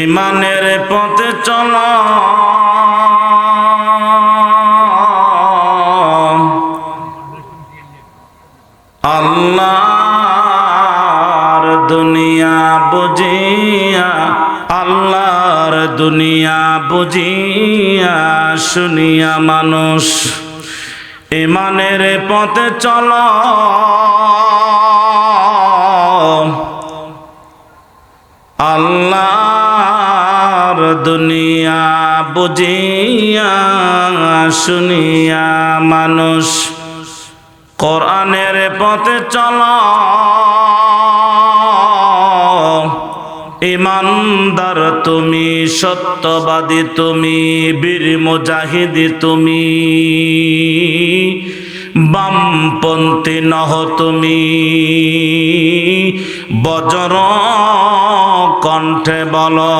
ঈমানের পথে চলো আল্লাহর দুনিয়া বুঝিয়া, আল্লাহর দুনিয়া বুঝিয়া শুনিয়া মানুষ ঈমানের পথে চলো আল্লাহর দুনিয়া বুঝিয়া শুনিয়া মানুষ কোরআনের পথে চলো ইমানদার তুমি, সত্যবাদী তুমি, বীর মুজাহিদি তুমি, বামপন্থী নহ তুমি, বজ্র কণ্ঠে বলো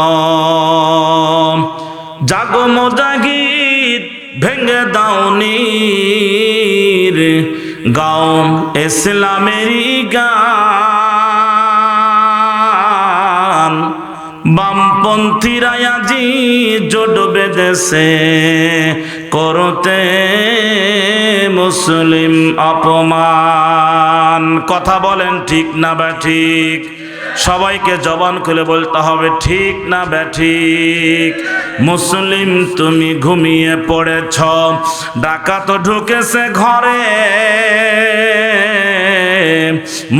জাগো মুজাহিদ, ভেঙে দাও নীর, গাও ইসলামেরই গান। বামপন্থীরা আজি জোট বেঁধেছে করতে মুসলিম অপমান। কথা বলেন ঠিক না ব্যাঠিক? সবাইকে জবান খুলে বলতে হবে ঠিক না ব্যাঠিক? মুসলিম তুমি ঘুমিয়ে পড়েছ, ডাকাত ঢুকেছে ঘরে।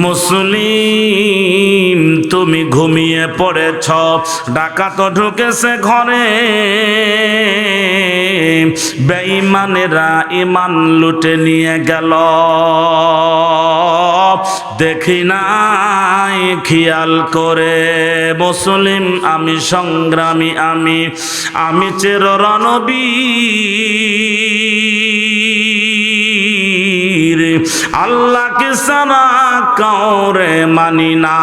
মুসলিম তুমি ঘুমিয়ে পড়েছ, ডাকাত ঢুকেছে ঘরে। বেঈমানেরা ঈমান লুটে নিয়ে গেল, দেখি নাই খেয়াল করে। মুসলিম আমি সংগ্রামী, আমি চির রণবীর, আল্লাহকে সারা কাউরে মানি না।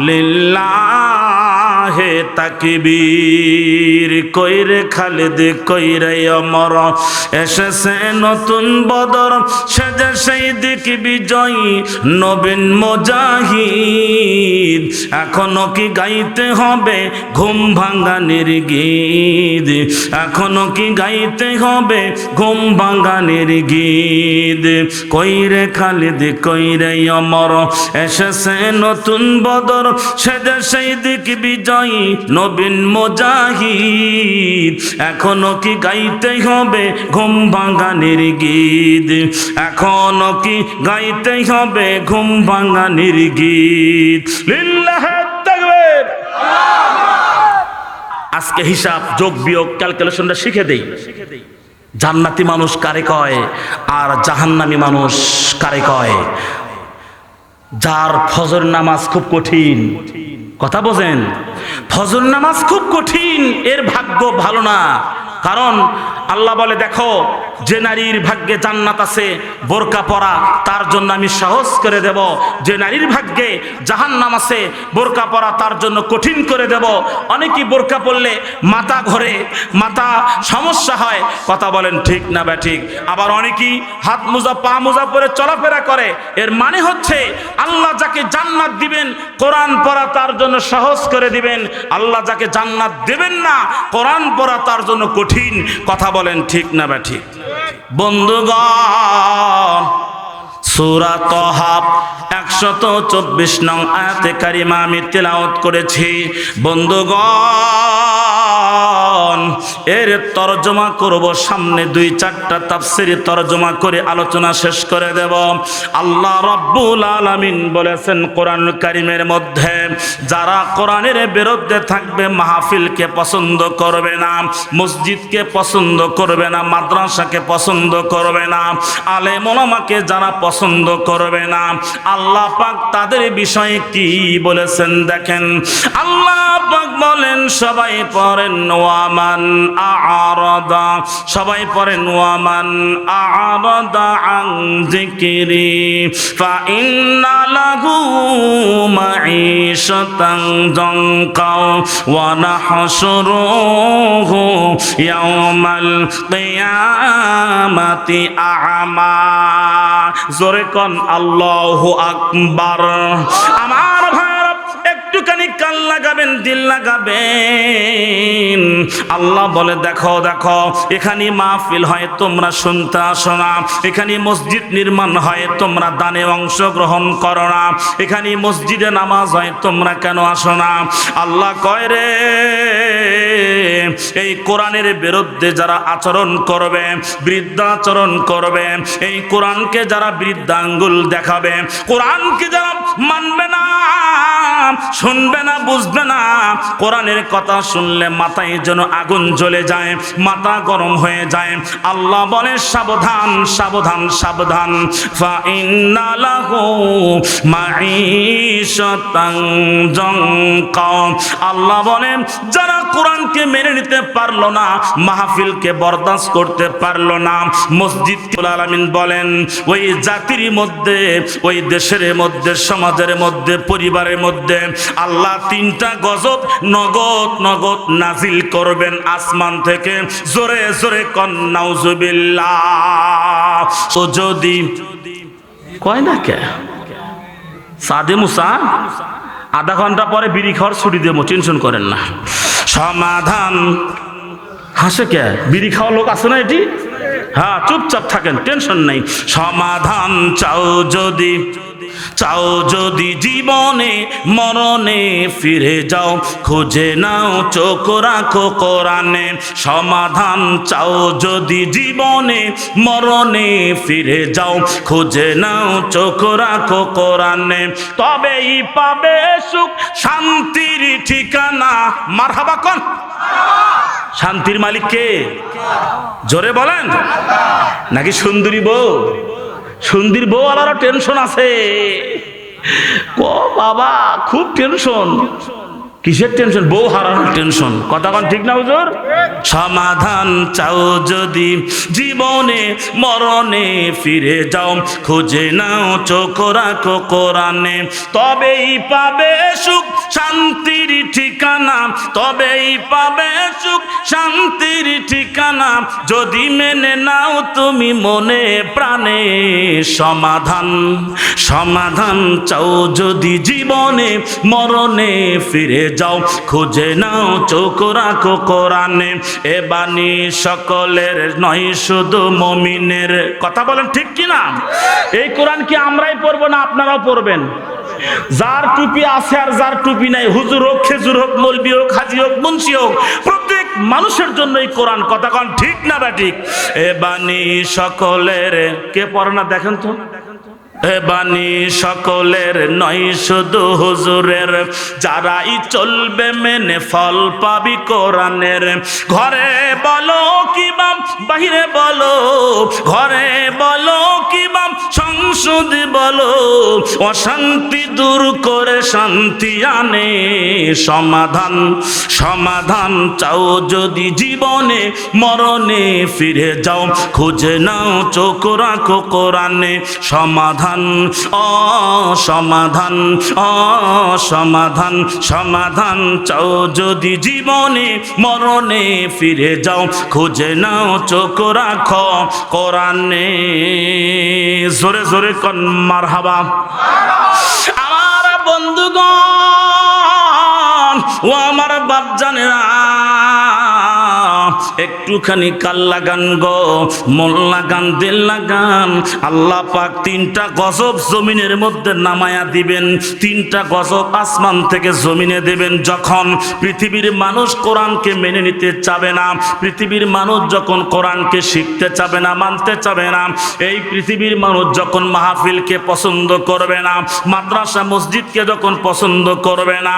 লিল্লাহে তাকবীর। কইরে খালিদ কইরে অমর, এসেছে নতুন বদর, সেজে সেই দিক বিজয়ী নবীন মুজাহিদ। এখনো কি গাইতে হবে ঘুম ভাঙানির গীত? এখনো কি গাইতে হবে ঘুম ভাঙানির গীত? কইরে খালিদ কইরে অমর, এসেছে নতুন বদর, সেজে সেই দিক বিজয়ী নবীন মুজাহিদ। এখনো কি গাইতে হবে ঘুম ভাঙানির গীত? এখনো কি গাইতে হবে ঘুম ভাঙানির গীত? লিল্লাহে তাকবীর। আজকে হিসাব, যোগ বিয়োগ, ক্যালকুলেশনটা শিখে দেই। জান্নাতি মানুষ কারে কয় আর জাহান্নামী মানুষ কারে কয়? যার ফজর নামাজ খুব কঠিন, কথা বোঝেন, ফজর নামাজ খুব কঠিন, এর ভাগ্য ভালো না। কারণ আল্লাহ বলে দেখো, যে নারীর ভাগ্যে জান্নাত আছে বোরকা পরা, তার জন্য আমি সহজ করে দেব। যে নারীর ভাগ্যে জাহান্নাম আছে বোরকা পরা, তার জন্য কঠিন করে দেব। অনেকেই বোরকা পরলে মাথা ঘোরে, মাথা সমস্যা হয়, কথা বলেন ঠিক না ব্যাঠিক? আবার অনেকেই হাত মোজা পা মোজা পরে চলাফেরা করে। এর মানে হচ্ছে আল্লাহ যাকে জান্নাত দিবেন কোরআন পড়া তার জন্য সহজ করে দিবেন, আল্লাহ যাকে জান্নাত দেবেন না কোরআন পড়া তার জন্য কঠিন। কথা বলেন ঠিক না ব্যাঠিক? বন্ধুগণ, সূরা তাহা 124 নং আয়াতে কারিমা আমি তেলাওয়াত করেছি। বন্ধুগণ, এর তরজমা করব, সামনে 2-4টা তাফসীর তরজমা করে আলোচনা শেষ করে দেব। আল্লাহ রাব্বুল আলামিন বলেছেন কোরআনুল কারীমের মধ্যে, যারা কোরআনের বিরুদ্ধে থাকবে, মাহফিলকে পছন্দ করবে না, মসজিদকে পছন্দ করবে না, মাদ্রাসাকে পছন্দ করবে না, আলেম ওলামাকে যারা পছন্দ করবে না, আল্লাহ পাক তাদের বিষয়ে কি বলেছেন দেখেন। আল্লাহ পাক বলেন, সবাই পড়েন ওয়ামান আ'রাদা, সবাই পড়েন ওয়ামান আ'রাদা আন যিকরি ফাইন্না লাহু মাঈশাতান যানকা ওয়া নাহশুরুহু ইয়াওমাল কিয়ামাতি আ'মা। জোরে কোন আল্লাহু আকবার। আমার ভাইরা একটুখানি কাল্লা লাগাবেন, দিল লাগাবেন। আল্লাহ বলে দেখো দেখো, এখানে মাহফিল হয় তোমরা শুনতে আসো না, এখানে মসজিদ নির্মাণ হয় তোমরা দানে অংশগ্রহণ করো না, এখানে মসজিদে নামাজ হয় তোমরা কেন আসো না? আল্লাহ কয় রে, এই কোরআনের বিরুদ্ধে যারা আচরণ করবে, বৃদ্ধাচরণ করবে, এই কোরআনকে যারা বৃদ্ধাঙ্গুল দেখাবে, কোরআনকে যারা মানবে না, শুনবে না, বুঝবে না, কোরআনের কথা শুনলে মাথায় যেন আগুন জ্বলে যায়, মাথা গরম হয়ে যায়। আল্লাহ বলে সাবধান সাবধান সাবধান, ফা ইন্না লাহু মাঈশাতান যানকা। আল্লাহ বলেন যারা কোরআনকে মেনে নিতে পারলো না, মাহফিলকে বরদাস্ত করতে পারলো না, মসজিদ আলামিন বলেন ওই জাতির মধ্যে, ওই দেশের মধ্যে, সমাজের মধ্যে, পরিবারের মধ্যে আল্লাহ 3টা গজব নগদ নগদ নাজিল করবেন আসমান থেকে। জোরে জোরে কন নাউজুবিল্লাহ। তো যদি কয় না কে সাদে মুসা আধা ঘন্টা পরে বিড়ি খাওয়ার ছুটি দেবো, টেনশন করেন না। সমাধান হাসে কে, বিড়ি খাওয়া লোক আছে না এটি? হ্যাঁ, চুপচাপ থাকেন, টেনশন নেই। সমাধান চাও যদি, চাও যদি জীবনে মরণে ফিরে যাও, খুঁজে নাও চোখ রাখো কোরআনে। সমাধান চাও যদি জীবনে মরণে ফিরে যাও, খুঁজে নাও চোখ রাখো কোরআনে, তবেই পাবে সুখ শান্তির ঠিকানা। মারহাবা কোন? শান্তির মালিক কে? জোরে বলেন। নাকি সুন্দরী বউ? সুন্দরী বউ আলারও টেনশন আছে। ও বাবা, খুব টেনশন। কিসের টেনশন? বউ হারানোর টেনশন। কথা কোন ঠিক না হুজুর? সমাধান চাও যদি জীবনে মরণে ফিরে যাও, খুঁজে নাও চোখ রাখো কোরআনে, তবেই পাবে সুখ শান্তির ঠিকানা, তবেই পাবে সুখ শান্তির ঠিকানা, যদি মেনে নাও তুমি মনে প্রাণে। সমাধান, সমাধান চাও যদি জীবনে মরণে ফিরে যাও, খুঁজে নাও চোখ রাখো কোরআনে। এ বাণী সকলের নয় শুধু মুমিনের। কথা বলেন ঠিক কিনা? এই কোরআন কি আমরাই পড়বো না আপনারাও পড়বেন? যার টুপি আছে আর যার টুপি নাই, হুজুর হোক, খেজুর হোক, মৌলবি হোক, হাজি হোক, মুন্সি হোক, প্রত্যেক মানুষের জন্য এই কোরআন। কথা কোন ঠিক না ব্যাঠিক? এ বাণী সকলের, কে পড়ে না দেখেন তো? এ বাণী সকলের নয় শুধু হুজুরের, যারাই চলবে মেনে ফল পাবি কোরআনের। ঘরে বলো কিবা বাহিরে বলো, ঘরে বলো কিবা সংসদ বলো, অশান্তি দূর করে শান্তি আনে। সমাধান, সমাধান চাও যদি জীবনে মরণে ফিরে যাও, খুঁজে নাও চোখ রাখো কোরআনে। সমাধান, অসমাধান, অসমাধান, সমাধান চাও যদি জীবনে মরণে ফিরে যাও, খুঁজে নাও চোখ রাখো কোরআনে। জোরে জোরে কন মারহাবা। আমার বন্ধুগণ ও আমার বাপ জানেরা, একটুখানি কাল লাগান গো, মন লাগান, দিল লাগান। আল্লাহ পাক 3টা গজব জমিনের মধ্যে নামায়া দিবেন, 3টা গজব আসমান থেকে জমিনে দেবেন। যখন পৃথিবীর মানুষ কোরআনকে মেনে নিতে চাবে না, পৃথিবীর মানুষ যখন কোরআনকে শিখতে চাবে না, মানতে চাবে না, এই পৃথিবীর মানুষ যখন মাহফিলকে পছন্দ করবে না, মাদ্রাসা মসজিদকে যখন পছন্দ করবে না,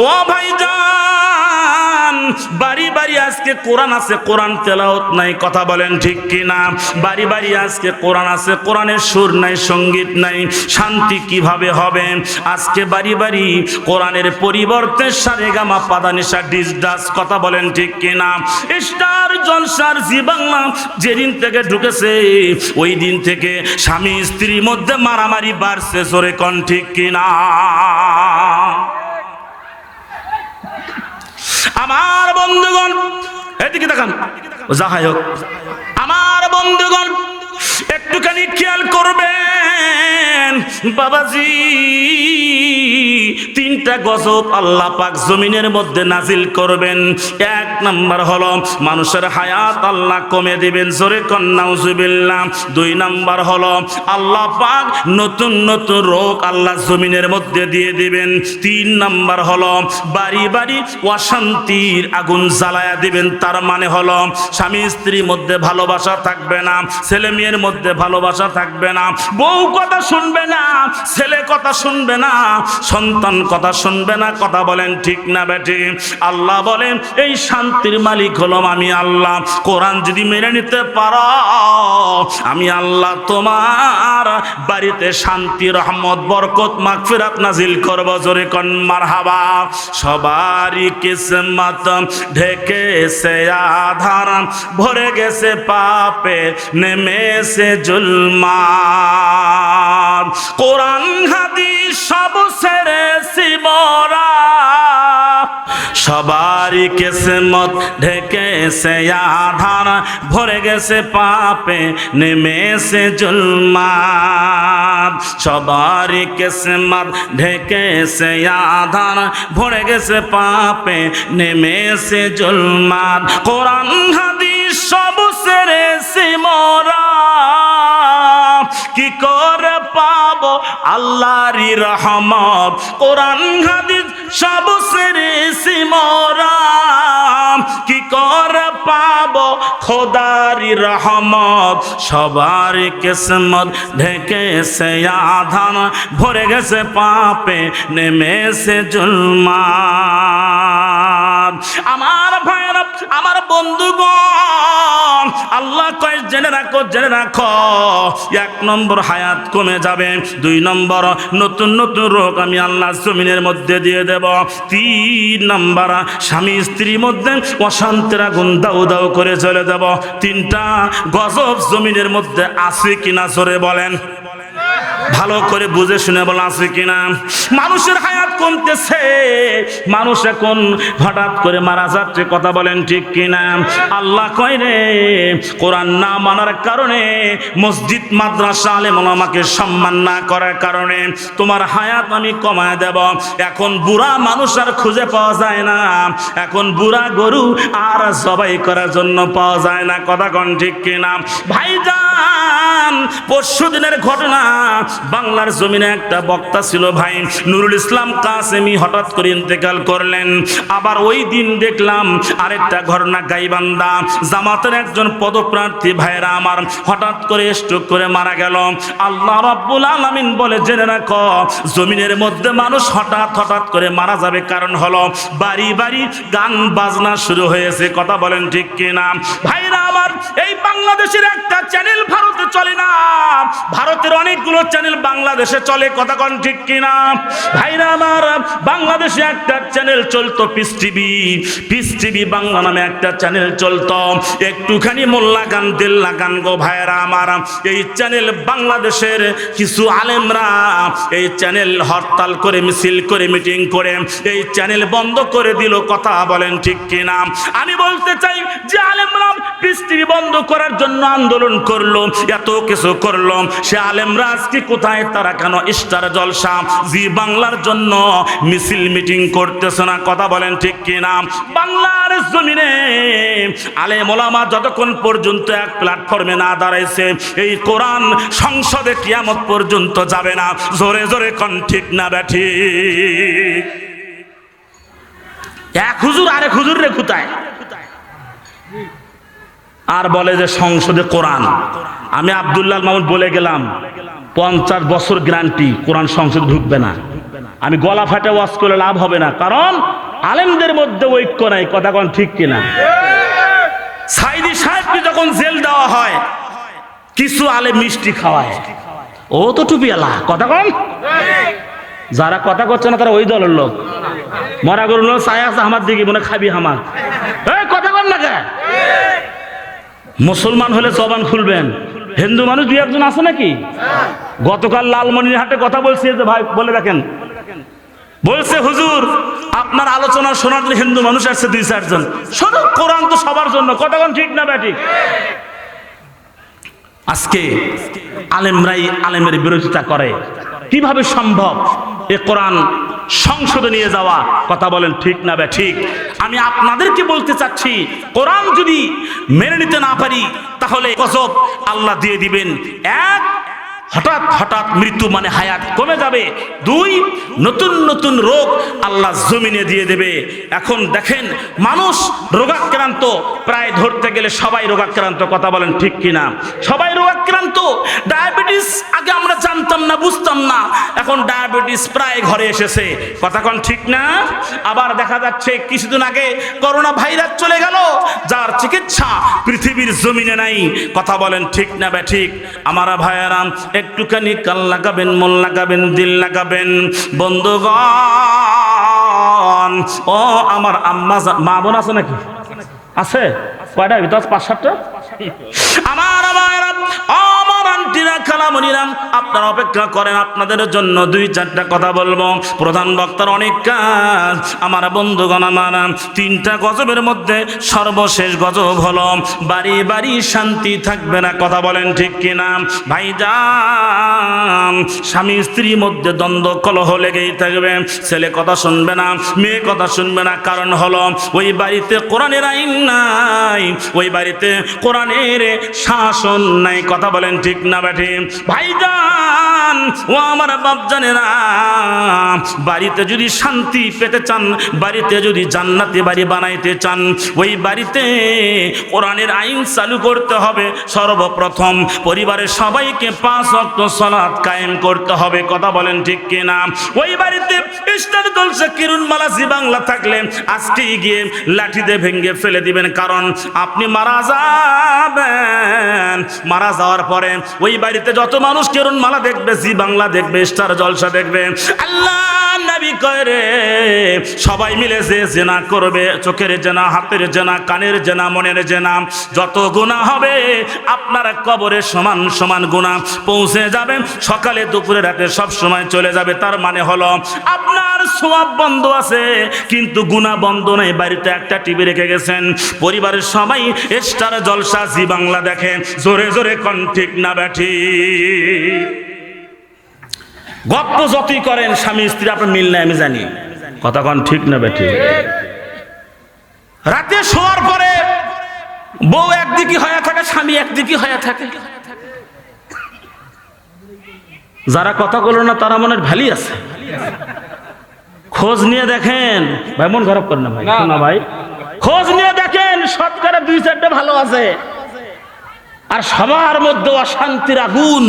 ও ভাইজান, বাড়ি বাড়ি আজকে কোরআন আছে, কোরআন তেলাওয়াত নাই। কথা বলেন ঠিক কিনা? বাড়ি বাড়ি আজকে কোরআন আছে, কোরআনের সুর নাই, সঙ্গীত নাই, শান্তি কিভাবে হবে? আজকে বাড়ি বাড়ি কোরআনের পরিবর্তে সারেগামা পাদানিসা ডিস ডাস। কথা বলেন ঠিক কিনা? স্টার জলসার জি বাংলা যেদিন থেকে ঢুকেছে, ওই দিন থেকে স্বামী স্ত্রীর মধ্যে মারামারি বাড়ছে। জোরে কোন ঠিক কিনা? আমার বন্ধুগণ এদিকে দেখান, যাই হোক আমার বন্ধুগণ একটু একটুখানি খেয়াল করবেন বাবাজি, তিনটা গজব আল্লাহ পাক জমিনের মধ্যে নাজিল করবেন। এক নাম্বার হলো মানুষের হায়াত আল্লাহ কমে দিবেন, জোরে কোন নাউজুবিল্লাহ। দুই নাম্বার হলো আল্লাহ পাক নতুন নতুন রোগ আল্লাহ জমিনের মধ্যে দিয়ে দিবেন। তিন নাম্বার হলো বাড়ি বাড়ি অশান্তির আগুন জ্বালায়া দিবেন। তার মানে হলো স্বামী স্ত্রীর মধ্যে ভালোবাসা থাকবে না, ছেলে মেয়ের মধ্যে ভালোবাসা থাকবে না, বউ কথা শুনবে না, ছেলে কথা শুনবে না, সন্তান কথা শুনবে না। কথা বলেন ঠিক না বেটি? আল্লাহ বলেন এই শান্তির মালিক হলাম আমি আল্লাহ। কোরআন যদি মেনে নিতে পারো, আমি আল্লাহ তোমার বাড়িতে শান্তি, রহমত, বরকত, মাগফিরাত নাজিল করব। জোরে কোন মারহাবা। সবারই কিসমত ঢেকেছে আধার, ভরে গেছে পাপে, নেমেছে জুলমাত। কোরআন হাদিস সব ছেড়েছি মোরা, সবারই কিসমত ঢেকেছে আধার, ভরে গেছে পাপে, নেমেছে জুলমাত। সবারই কিসমত ঢেকেছে আধার, ভরে গেছে পাপে, নেমেছে জুলমাত। কোরআন হাদিস সব ছেড়েছি মোরা, কি করে পাবো আল্লাহরই রহমত? কোরআন হাদিস সব ছেড়েছি মোরা, কি করে পাবো খোদারি রহমত? সবার কিসমত ঢেকেছে আধার, ভরে গেছে পাপে, নেমেছে জুলমাত। আমার ভাইরা, আমার বন্ধুগণ, আল্লাহ কয় জেনে রাখো, জেনে রাখো। এক নম্বর হায়াত কমে যাবে, দুই নম্বর নতুন নতুন রোগ আমি আল্লাহ জমিনের মধ্যে দিয়ে দেব, তিন নম্বর স্বামী স্ত্রীর মধ্যে অশান্তির আগুন দাউ দাউ করে জ্বলে দেব। তিনটা গজব জমিনের মধ্যে আছে কিনা জোরে বলেন, ভালো করে বুঝে শুনে বলা আছে কিনা? মানুষের হায়াত কমতেছে, মানুষ এখন হঠাৎ করে মারা যাচ্ছে। কথা বলেন ঠিক কিনা? আল্লাহ কয় রে, কোরআন না মানার কারণে, মসজিদ মাদ্রাসা আলেম ওলামাকে সম্মান না করার কারণে তোমার হায়াত আমি কমায় দেব। এখন বুড়া মানুষ আর খুঁজে পাওয়া যায় না, এখন বুড়া গরু আর জবাই করার জন্য পাওয়া যায় না। কথা কোন ঠিক কিনা? ভাইজান, পরশু দিনের ঘটনা, বাংলার জমিনে একটা বক্তা ছিল ভাই নুরুল ইসলাম কাসেমি, হঠাৎ করে ইন্তেকাল করলেন। আবার ওই দিন দেখলাম আরেকটা ঘটনা, গাইবান্ধা জামাতের একজন পদপ্রার্থী ভাইরা আমার হঠাৎ করে স্ট্রোক করে মারা গেল। আল্লাহ রাব্বুল আলামিন বলে জেনে রাখো, জমিনের মধ্যে মানুষ হঠাৎ হঠাৎ করে মারা যাবে, কারণ হলো বাড়ি বাড়ি গান বাজনা শুরু হয়েছে। কথা বলেন ঠিক কিনা? ভাইরা আমার, এই বাংলাদেশের একটা চ্যানেল ভারতে চলে না, ভারতের অনেকগুলো চ্যানেল বাংলাদেশে চলে। কথা কোন ঠিক কিনা? ভাইরা আমার, বাংলাদেশে একটা চ্যানেল চলতো piece TV, piece TV Bangla নামে একটা চ্যানেল চলতো। একটুখানি মোল্লা গান দিল্লা গান গো ভাইরা আমার, এই চ্যানেল বাংলাদেশের কিছু আলেমরা এই চ্যানেল হরতাল করে, মিছিল করে, মিটিং করে এই চ্যানেল বন্ধ করে দিল। কথা বলেন ঠিক কিনা? আমি বলতে চাই যে আলেমরা পিস টিভি বন্ধ করার জন্য আন্দোলন করলো, এত কিছু করলো, সে আলেমরা আজকে কোথায়? তারা কেন স্টার জলসা জি বাংলার জন্য মিছিল মিটিং করতেছে না? কথা বলেন ঠিক কিনা? বাংলার জমিনে আলেম ওলামা যতক্ষণ পর্যন্ত এক প্ল্যাটফর্মে না দাঁড়াইছে, এই কোরআন সংসদে কিয়ামত পর্যন্ত যাবে না। জোরে জোরে কোন ঠিক না ব্যাঠি? এক হুজুর আরেক হুজুর রে খুতায় আর বলে যে সংসদে কোরআন। আমি আব্দুল্লাহ মাহমুদ বলে গেলাম 50 বছর গ্যারান্টি কোরআন সংসদে ঢুকবে না। আমি গলা ফাটে ওয়াজ করলে লাভ হবে না, কারণ আলেমদের মধ্যে ঐক্য নাই। কথা কোন ঠিক কিনা? সাইদি সাহেবকে যখন জেল দেওয়া হয়, কিছু আলেম মিষ্টি খাওয়ায়, ও তো টুপিওয়ালা। কথা কোন? যারা কথা করছে না তারা ওই দলের লোক। মরা গরু চাই আছে আমার দিকে, মনে খাবি আমার। কথা কন না কে? মুসলমান হলে জবান খুলবেন। হিন্দু মানুষ দুই একজন আছে নাকি? গতকাল লালমনিরহাটে কথা বলছে যে ভাই, বলে দেখেন, বলছে হুজুর আপনার আলোচনা শোনার জন্য হিন্দু মানুষ আসছে 2-4 জন। শোনো, কোরআন তো সবার জন্য। কথা কোন ঠিক না ব্যাঠিক? আজকে আলেমরাই আলেমের বিরোধিতা করে। কিভাবে সম্ভব এ কোরআন সংসদে নিয়ে যাওয়া? কথা বলেন ঠিক না বে ঠিক? আমি আপনাদেরকে বলতে চাচ্ছি, কোরআন যদি মেনে নিতে না পারি তাহলে গজব আল্লাহ দিয়ে দিবেন। এক, হঠাৎ হঠাৎ মৃত্যু মানে হায়াত কমে যাবে। দুই, নতুন নতুন রোগ আল্লাহ জমিনে দিয়ে দেবে। এখন দেখেন মানুষ রোগাক্রান্ত, প্রায় ধরতে গেলে সবাই রোগাক্রান্ত। কথা বলেন ঠিক কিনা? সবাই রোগাক্রান্ত। ডায়াবেটিস আগে আমরা জানতাম না, বুঝতাম না, এখন ডায়াবেটিস প্রায় ঘরে এসেছে। কথা কোন ঠিক না? আবার দেখা যাচ্ছে কিছুদিন আগে করোনা ভাইরাস চলে গেল, যার চিকিৎসা পৃথিবীর জমিনে নাই। কথা বলেন ঠিক না বে ঠিক? আমার ভাইয়েরা, একটুখানি কান লাগাবেন, মন লাগাবেন, দিল লাগাবেন। বন্ধুগণ, ও আমার আম্মা, মা বোন আছে নাকি? আছে কয়টা? 5-7টা। আমার আন্টিরা, খালামণিরা, আপনারা অপেক্ষা করেন, আপনাদের জন্য 2-4টা কথা বলবো। প্রধান বক্তার অনেক কাজ। আমার বন্ধুগণ, আমার 3টা গজবের মধ্যে সর্বশেষ গজব হলো বাড়ি বাড়ি শান্তি থাকবে না। কথা বলেন ঠিক কিনা? ভাইজান, স্বামী স্ত্রীর মধ্যে দ্বন্দ্ব কলহ লেগেই থাকবে। ছেলে কথা শুনবে না, মেয়ে কথা শুনবে না। কারণ হলো ওই বাড়িতে কোরআনের আইন নাই, ওই বাড়িতে কোরআনের শাসন নাই। কথা বলেন ঠিক না বেঠি? ভাইজান ও আমার বাপজানেরা, বাড়িতে যদি শান্তি পেতে চান, বাড়িতে যদি জান্নাতি বাড়ি বানাইতে চান, ওই বাড়িতে কোরআনের আইন চালু করতে হবে। সর্বপ্রথম পরিবারের সবাইকে 5 ওয়াক্ত সালাত কায়েম করতে হবে। কথা বলেন ঠিক কিনা? ওই বাড়িতে স্টার জলসা কিরণমালা জি বাংলা থাকলে আজকে গিয়ে লাঠি দিয়ে ভেঙে ফেলে দিবেন। কারণ আপনি মারা যাবেন। মারা যাওয়ার পরে ওই বাড়িতে যত মানুষ কিরণমালা দেখবে, জি বাংলা দেখবে, স্টার জলসা দেখবে, আল্লাহ নবী কয় রে, সবাই মিলে যে জেনা করবে, চোখের জেনা, হাতের জেনা, কানের জেনা, মনের জেনা, যত গুনাহ হবে আপনার কবরে সমান সমান গুনাহ পৌঁছে যাবে। সকালে দুপুরে রাতে সব সময় চলে যাবে। তার মানে হলো আপনার সওয়াব বন্ধ আছে কিন্তু গুনাহ বন্ধ নাই। বাড়িতে একটা টিভি রেখে গেছেন, পরিবারের সবাই স্টার জলসা জি বাংলা দেখে। জোরে জোরে কোন ঠিক না ব্যাঠি? গপ্প যতই করেন স্বামী স্ত্রী আপনার মিল নাই, আমি জানি। কথা কোন ঠিক না ব্যাঠি? রাতে শোয়ার পরে বউ একদিকে হয়ে থাকে, স্বামী একদিকে হয়ে থাকে। যারা কথা বলো না তারা মনের ভালি আছে। খোঁজ নিয়ে দেখেন ভাই, মন খারাপ করেন না ভাই, না ভাই, খোঁজ নিয়ে দেখেন, শতকরা 2-4টা ভালো আছে, আর সবার মধ্যে অশান্তির আগুন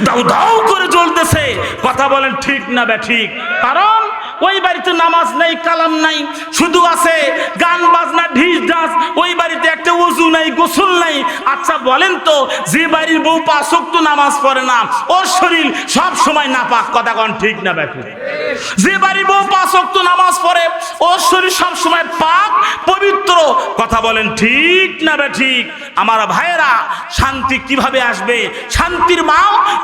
দাউ দাউ করে জ্বলতেছে। কথা বলেন ঠিক না বে ঠিক? কারণ ওই বাড়িতে নামাজ নাই, কালাম নাই, শুধু আছে গান বাজনা, ঢিস ঢাস। ওই বাড়িতে একটা ওযু নাই, গোসল নাই। আচ্ছা বলেন তো, যে বাড়ির বউ 5 ওয়াক্ত নামাজ পড়ে না, ওর শরীর সব সময় নাপাক। কথা কোন ঠিক না বে ঠিক? যে বাড়ির বউ 5 ওয়াক্ত নামাজ পড়ে, ওর শরীর সব সময় পাক পবিত্র। কথা বলেন ঠিক না বে ঠিক? আমার ভাইয়েরা, শান্তি কিভাবে আসবে? শান্তির মা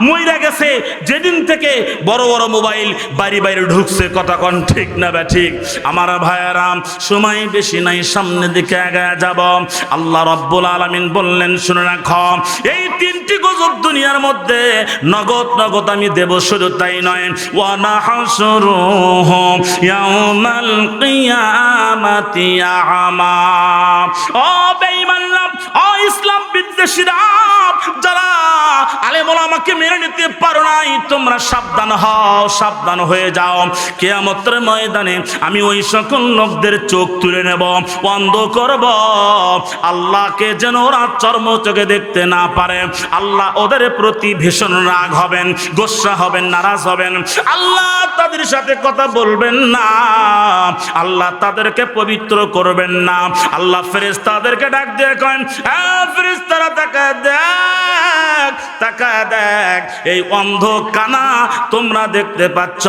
মইরা গেছে যেদিন থেকে বড় বড় মোবাইল বাড়ি বাইরে ঢুকছে। কথা কোন ঠিক না বে ঠিক? আমার ভাইয়েরা, সময় বেশি নাই, সামনে দিকে আগায় যাব। আল্লাহ রাব্বুল আলামিন বললেন, শুনে রাখো, এই 3টি গজব দুনিয়ার মধ্যে নগদ নগদ আমি দেব। শুধু তাই নয়, ওয়া নাহশুরুহু ইয়াউমাল কিয়ামাতি আ'মা। ও বেঈমানরা, ও ইসলাম বিদ্বেষীরা, যারা আলেম ওলামাকে মেনে নিতে পারো নাই, তোমরা সাবধান হও, সাবধান হয়ে যাও। কিয়ামতের ময়দানে আমি ওই সকল লোকদের চোখ তুলে নেব, বন্ধ করব। আল্লাহকে যেন ওরা চর্ম চোখে দেখতে না পারে। আল্লাহ ওদের প্রতি ভীষণ রাগ হবেন, গোসা হবেন, নারাজ হবেন। আল্লাহ তাদের সাথে কথা বলবেন না, আল্লাহ তাদেরকে পবিত্র করবেন না। আল্লাহ ফেরেশতাদেরকে ডাক দিয়ে করেন, ফেরেশতারা তাকায় দেখ, তাকায় দেখ, এই অন্ধ কানা তোমরা দেখতে পাচ্ছ,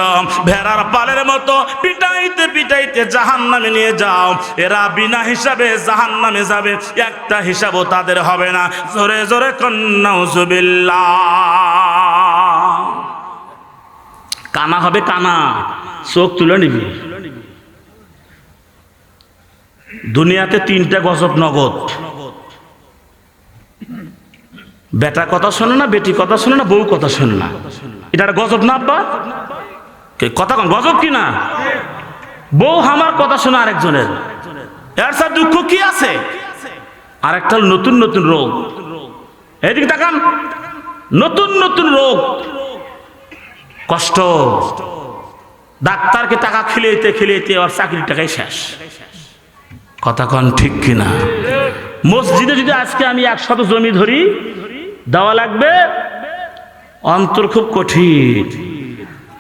ভেড়ার পালের মতো পিটাইতে পিটাইতে জাহান্নামে নিয়ে যাও। এরা বিনা হিসাবে জাহান্নামে যাবে, একটা হিসাবও তাদের হবে না। জোরে জোরে নাউজুবিল্লাহ। কানা হবে, কানা, চোখ তুলে নিবি। দুনিয়াতে 3টা গজব নগদ, বেটা কথা শোনে না, বেটি কথা শোনে না, বউ কথা শোনে না। এটা একটা গজব না আব্বা? কথা কন গজব কি না? বউ আমার কথা শোনে আরেকজনের, এর সাথে দুঃখ কি আছে? আরেকটা নতুন নতুন রোগ, এদিকে তাকান, নতুন নতুন রোগ, কষ্ট। ডাক্তারকে টাকা খিলাইতে খিলাইতে আর চাকরির টাকাই শেষ। কথা কন ঠিক কিনা? মসজিদে যদি আজকে আমি 100 জমি ধরি, দেওয়া লাগবে অন্তর খুব কঠিন।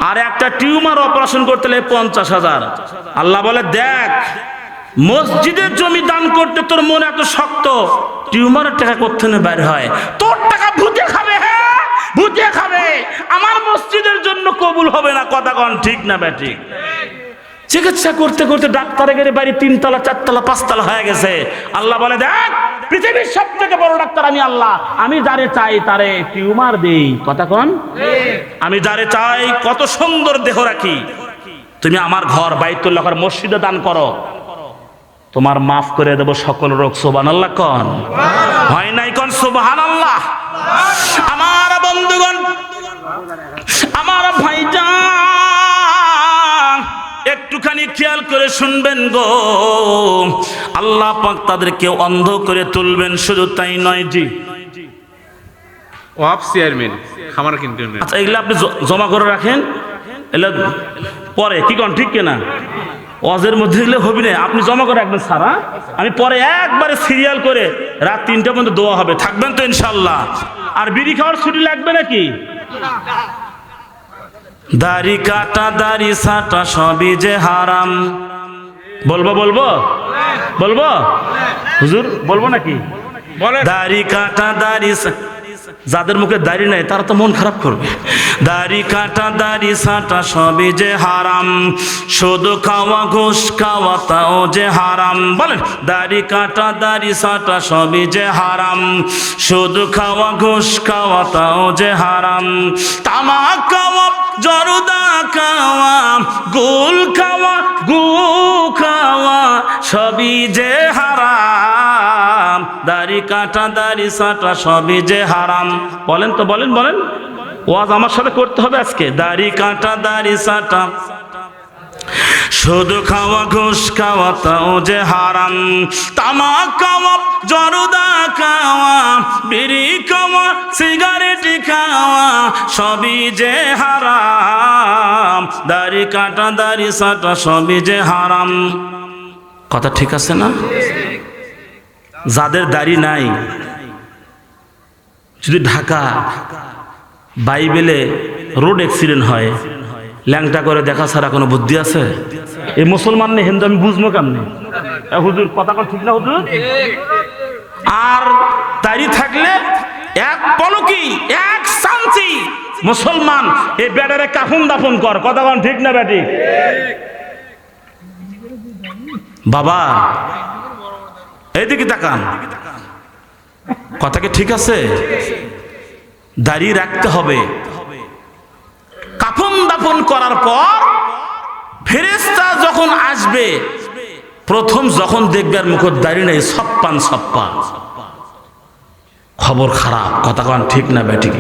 আর একটা টিউমার অপারেশন করতে হলে 50,000। আল্লাহ বলে দেখ, মসজিদের জমি দান করতে তোর মন এত শক্ত, টিউমারের টাকা কোত্থেনে বাইর হয়? তোর টাকা ভূতে খাবে, হ্যাঁ ভূতে খাবে, আমার মসজিদের জন্য কবুল হবে না। কথা কন ঠিক না ব্যাটি? চিকিৎসা করতে করতে ডাক্তারের বাড়ি 3 তলা 4 তলা 5 তলা হয়ে গেছে। আল্লাহ বলে দেখ, পৃথিবীর সবথেকে বড় ডাক্তার আমি আল্লাহ, আমি যারে চাই তারে টিউমার দেই। কথা কন, আমি যারে চাই কত সুন্দর দেহ রাখি। তুমি আমার ঘর বাইতুল্লাহর মসজিদে দান করো, তোমার মাফ করে দেব সকল রোগ। সুবহানাল্লাহ কন, হয় নাই কন সুবহানাল্লাহ? আমার বন্ধুগণ, আমার ভাইজান, একটুখানি খেয়াল করে শুনবেন গো। আল্লাহ পাক তাদেরকে অন্ধ করে তুলবেন, শুধু তাই নয়। জি ওয়াফ চেয়ারম্যান খামার কিনতে। আচ্ছা, এগুলো আপনি জমা করে রাখেন, এগুলো পরে কি কন ঠিক কিনা? ওয়াজের মধ্যে গেলে হবি না, আপনি জমা করে রাখবেন সারা। আমি পরে একবারে সিরিয়াল করে রাত 3টা পর্যন্ত দোয়া হবে, থাকবেন তো ইনশাল্লাহ? আর বিড়ি খাওয়ার ছুটি লাগবে নাকি? দাড়ি কাটা দাড়ি ছাটা সবই যে হারাম। বলবো বলবো বলবো হুজুর, বলবো নাকি? দাড়ি কাটা দাড়ি, যাদের মুখে দাড়ি নাই তারা তো মন খারাপ করবে। দাড়ি কাটা দাড়ি ছাটা সবই যে হারাম, শুধু খাওয়া ঘুষ খাওয়া তাও যে হারাম। বলেন, দাড়ি কাটা দাড়ি ছাটা সবই যে হারাম, শুধু খাওয়া ঘুষ খাওয়া তাও যে হারাম। তামাক খাওয়া, জর্দা খাওয়া, গুল খাওয়া, গু খাওয়া সবই যে হারাম। দাড়ি কাটা দাড়ি ছাটা সবই যে হারাম। বলেন তো, বলেন বলেন, ওয়াজ আমার সাথে করতে হবে আজকে। দাড়ি কাটা দাড়ি ছাটা, শুধু খাওয়া ঘুষ খাওয়া তাও যে হারাম। তামাক খাওয়া, জর্দা খাওয়া, বিড়ি খাওয়া, সিগারেট খাওয়া সবই যে হারাম। দাড়ি কাটা দাড়ি ছাটা সবই যে হারাম। কথা ঠিক আছে না? যাদের দাড়ি নাই, যদি ঢাকা বাইবেলে রোড অ্যাক্সিডেন্ট হয়, ল্যাংটা করে দেখা ছাড়া কোনো বুদ্ধি আছে? এই মুসলমান নেই হিন্দু আমি বুঝবো কেমনে? হুজুর কথা কন ঠিক না হুজুর? আর দাড়ি থাকলে এক পলকি এক সাঞ্চি মুসলমান এই বেডারে কাফন দাফন কর। কথা কন ঠিক না বেটি? বাবা এইদিকে তাকান, কথা কি ঠিক আছে? দাড়ি রাখতে হবে। কাফন দাফন করার পর ফেরেশতা যখন আসবে, প্রথম যখন দেখবে আর মুখের দাড়ি নেই, সপ্পান সপ্পা, খবর খারাপ। কথা কন ঠিক না বেটি?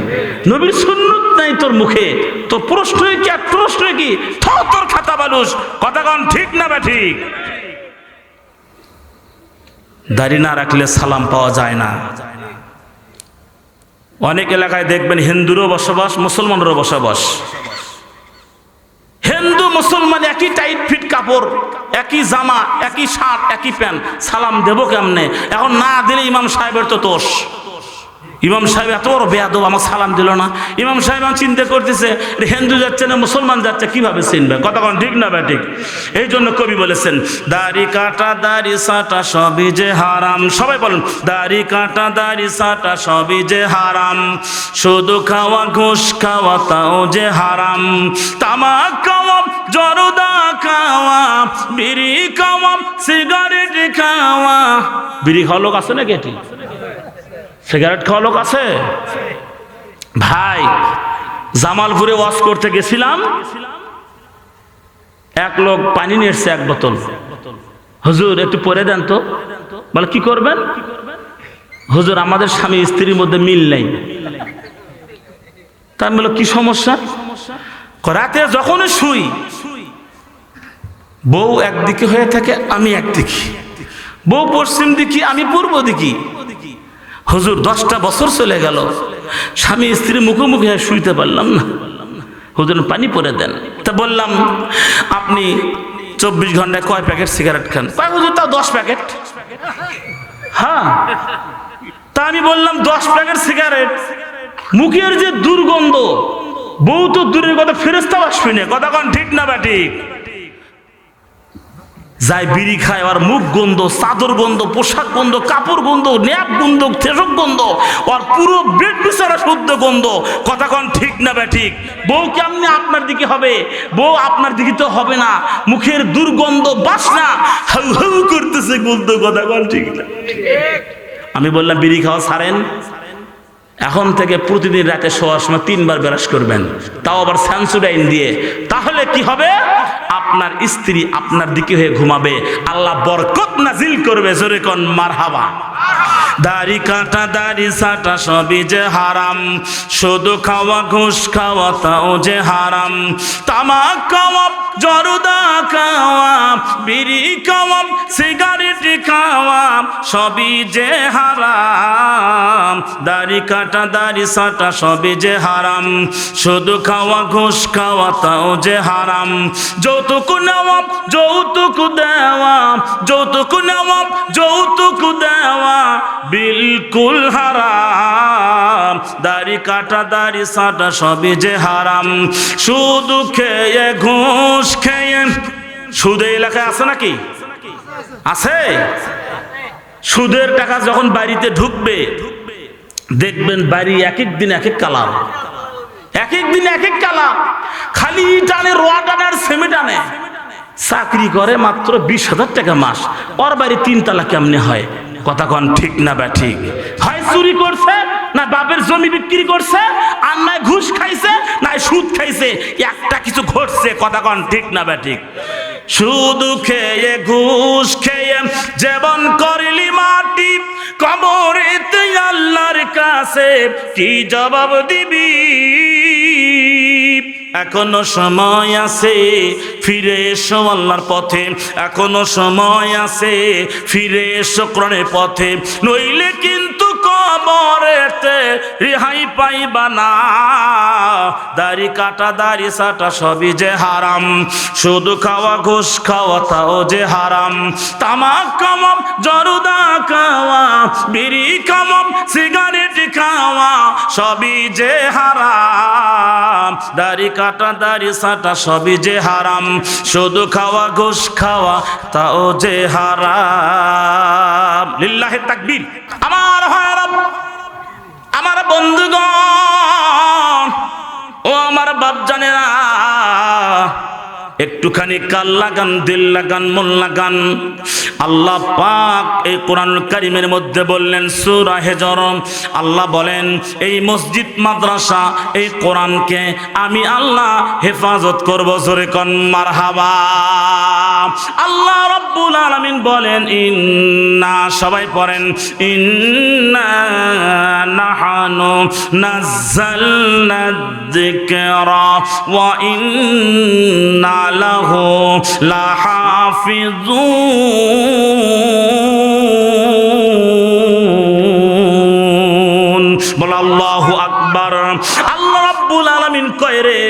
নবীর সুন্নত নাই তোর মুখে, তোর প্রশ্ন কি? আর প্রশ্ন কি? তোর খাতা বালুস। কথা কন ঠিক না বেটি? দাড়ি না রাখলে সালাম পাওয়া যায় না। অনেক এলাকায় দেখবেন হিন্দুরও বসবাস, মুসলমানেরও বসবাস। হিন্দু মুসলমান একই টাইট ফিট কাপড়, একই জামা, একই শার্ট, একই প্যান্ট, সালাম দেবো কেমনে? এখন না দিলে ইমাম সাহেবের তো দোষ। ইমাম সাহেব এত বড় বেয়াদব, আমার সালাম দিল না। ইমাম সাহেব আমি চিন্তা করতেছে হিন্দু যাচ্ছে না মুসলমান যাচ্ছে, কিভাবে চিনবে? কথা কন ঠিক না ঠিক? এই জন্য কবি বলেছেন, দাড়ি কাটা দাড়ি ছাটা সবই যে হারাম। সবাই বলুন, দাড়ি কাটা দাড়ি ছাটা সবই যে হারাম, শুধু খাওয়া ঘুষ খাওয়া তাও যে হারাম। তামাক খাওয়া, জর্দা খাওয়া, বিড়ি খাওয়া, সিগারেট খাওয়া। বিড়ি খাওয়া লোক আছে নাকি? এটি সিগারেট খাওয়া লোক আছে? ভাই, জামালপুরে ওয়াজ করতে গেছিলাম, এক লোক পানি নিয়ে এসছে 1 বোতল। হুজুর একটু পরে দেন তো। বলে কি করবেন? হুজুর আমাদের স্বামী স্ত্রীর মধ্যে মিল নাই। তা আমি বললাম কি সমস্যা? রাতে যখনই শুই বউ একদিকে হয়ে থাকে, আমি একদিকে, বউ পশ্চিম দিকে, আমি পূর্ব দিকে। হুজুর 10টা বছর চলে গেল, স্বামী স্ত্রী মুখোমুখি হয়ে শুইতে পারলাম না। হুজুর পানি পরে দেন। তা বললাম আপনি 24 ঘন্টায় কয় প্যাকেট সিগারেট খান? কয় হুজুর তাও 10 প্যাকেট। হ্যাঁ, তা আমি বললাম 10 প্যাকেট সিগারেট, মুখের যে দুর্গন্ধ, বউ তো দূরের কথা, ফেরেশতাও আসবে না। কথা কোন ঠিক না ব্যাঠিক? যাই বিড়ি খায় আর মুখ গন্ধ, চাদর গন্ধ, পোশাক গন্ধ, কাপড় গন্ধ, ন্যাপ গন্ধ, থেসক গন্ধ, আর পুরো বেড বিছানা শুদ্ধ গন্ধ। কথা কোন ঠিক না ব্যাঠিক? বউ কেমনি আপনার দিকে হবে? বউ আপনার দিকে তো হবে না, মুখের দুর্গন্ধ, বাসনা হাউ হাউ করতেছে গন্ধ। কথা কোন ঠিক না? আমি বললাম বিড়ি খাওয়া ছাড়েন, এখন থেকে প্রতিদিন রাতে শোয়ার সময় 3 বার ব্রাশ করবেন, তাও আবার স্যানসোডাইন দিয়ে। তাহলে কি হবে? আপনার স্ত্রী আপনার দিকে হয়ে ঘুমাবে, আল্লাহ বরকত নাজিল করবে। জোরে কোন মারহাবা। দাড়ি কাটা দাড়ি সাটা সবই যে হারাম, শুধু খাওয়া ঘুষ খাওয়া তাও যে হারাম। তামাক খাওয়া, জর্দা খাওয়া, বিড়ি খাওয়া, সিগারেট খাওয়া সবই যে হারাম। দাড়ি কাটা দাড়ি সাটা সবই যে হারাম, শুধু খাওয়া ঘুষ খাওয়া তাও যে হারাম। যৌতুক নেওয়া, যৌতুক দেওয়া, যৌতুক নেওয়া, যৌতুক দেওয়া বিলকুল হারাম। দাড়ি কাটা দাড়ি সাটা সবই যে হারাম, শুধু খেয়ে ঘুষ খেয়ে। সুদ এই এলাকায় আছে নাকি? আছে? সুদের টাকা যখন বাড়িতে ঢুকবে দেখবেন বাড়ি এক এক দিন এক এক কালার, এক এক দিন এক এক কালার। খালি টানে, রোয়া টানে আর সেমে টানে। চাকরি করে মাত্র 20,000 টাকা মাস, ওর বাড়ি 3 তালা কেমনে হয়? কথা কন ঠিক না ব্যাঠিক? হয় চুরি করছে, না বাপের জমি বিক্রি করছে, আর নয় ঘুষ খাইছে, না সুদ খাইছে। একটা কিছু ঘটছে। কথা কন ঠিক না ব্যাঠিক? শুধু খেয়ে ঘুষ খেয়ে জীবন করলি মাটি, কবরেতে আল্লাহর কাছে কি জবাব দিবি? এখনো সময় আছে, ফিরে এসো আল্লাহর পথে। এখনো সময় আছে, ফিরে এসো কোরআনের পথে, নইলে কিন্তু কবরেতে রেহাই পাইবা না। দাড়ি কাটা দাড়ি সাটা সবই যে হারাম, শুধু খাওয়া ঘুষ খাওয়া তাও যে হারাম। তামাক খাওয়া, জর্দা খাওয়া, বিড়ি খাওয়া, সিগারেট খাওয়া সবই যে হারাম। দাড়ি কাটা দাড়ি সাটা সবই যে হারাম, শুধু খাওয়া ঘুষ খাওয়া তাও যে হারাম। লিল্লাহি তাকবীর। আমার ভাইরা, আমার বন্ধুগণ, ও আমার বাপজানেরা, একটুখানি কাল লাগান, দিল লাগান, মন লাগান। আল্লাহ পাক এই কোরআনুল কারীমের মধ্যে বললেন, সূরা হিজর, আল্লাহ বলেন এই মসজিদ মাদ্রাসা এই কোরআনকে আমি আল্লাহ হেফাজত করব। জোরে কোন মারহাবা। আল্লাহ রাব্বুল আলামিন বলেন ইন্না, সবাই পড়েন, ইন্না নাহানু নাযালনা যিকরা ওয়া ইন্না লাহু লাহাফিজুন। বল আল্লাহু আকবার। আল্লাহ রাব্বুল আলামিন কয় রে,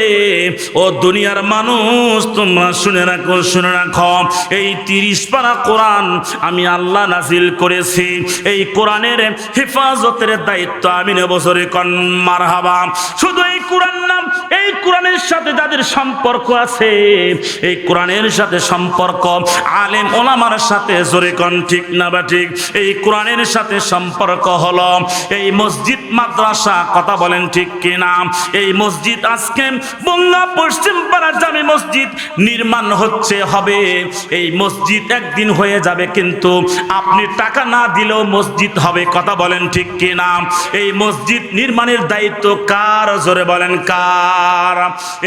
ও দুনিয়ার মানুষ তোমরা শুনে রাখো, শুনে রাখো, এই 30 পারা কোরআন আমি আল্লাহ নাজিল করেছি। এই কোরআনের হেফাজতের দায়িত্ব আমি নেব। জোরে কোন মারহাবা। শুধু এই কোরআন না, এই কোরআনের সাথে যাদের সম্পর্ক আছে, এই কোরআনের সাথে সম্পর্ক আলেম ওলামার সাথে। জোরে কোন ঠিক না বা ঠিক? এই কোরআনের সাথে সম্পর্ক হলো এই মসজিদ মাদ্রাসা। কথা বলেন ঠিক কিনা? এই মসজিদ আজকে বঙ্গা পশ্চিম পাড়া জামে মসজিদ নির্মাণ হবে। এই মসজিদ একদিন হয়ে যাবে, কিন্তু আপনি টাকা না দিলেও মসজিদ হবে। কথা বলেন ঠিক কিনা? এই মসজিদ নির্মাণের দায়িত্ব কার? জোরে বলেন কার?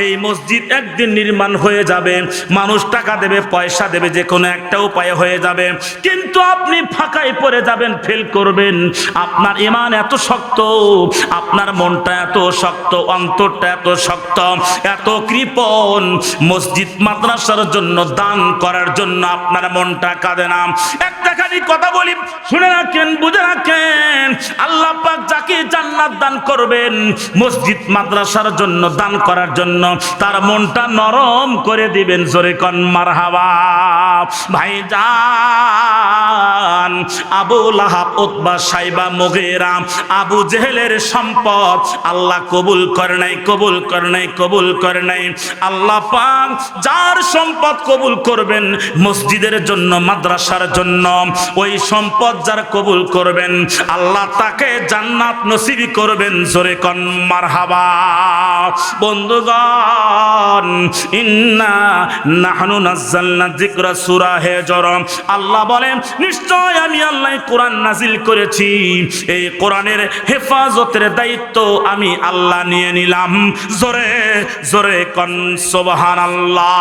এই মসজিদ একদিন নির্মাণ হয়ে যাবে, মানুষ টাকা দেবে, পয়সা দেবে, যে কোনো একটা উপায়ে হয়ে যাবে, কিন্তু আপনি ফাঁকায় পড়ে যাবেন, ফেল করবেন। আপনার ঈমান এত শক্ত, আপনার মনটা এত শক্ত, অন্তরটা এত শক্ত, এত কৃপণ, মসজিদ মাদ্রাসার জন্য দান করার জন্য আপনার মনটা কাঁদে না। একটা খালি কথা বলি, শুনে রাখেন, বুঝে রাখেন, আল্লাহ পাক যাকে জান্নাত দান করবেন মসজিদ মাদ্রাসার জন্য দান করার জন্য, তার মনটা নরম করে দিবেন। জোরে কোন মারহাবা। ভাইজান, আবু লাহাব, উতবা, সাইবা, মুগীরা, আবু জেহেলের সম্পদ আল্লাহ কবুল করে নাই, কবুল করে নাই, কবুল করে নাই। আল্লাহ পাক যার সম্পদ কবুল করবেন মসজিদের জন্য, মাদ্রাসার জন্য, ওই সম্পদ যার কবুল করবেন আল্লাহ তাকে জান্নাত নসিব করবেন। জোরে কোন মারহাবা। বন্ধুগণ, ইন্না নাহনু নাযালনা যিকরা, সূরা হিজর, আল্লাহ বলেন নিশ্চয় আমি আল্লাহ কোরআন নাজিল করেছি, এই কোরআনের হেফাজতের দায়িত্ব আমি আল্লাহ নিয়ে নিলাম। জোরে জোরে কোন সুবহানাল্লাহ।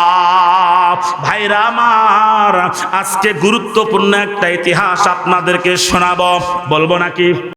ভাইরা আমার, আজকে গুরুত্বপূর্ণ একটা ইতিহাস আপনাদেরকে শোনাবো, বলবো নাকি?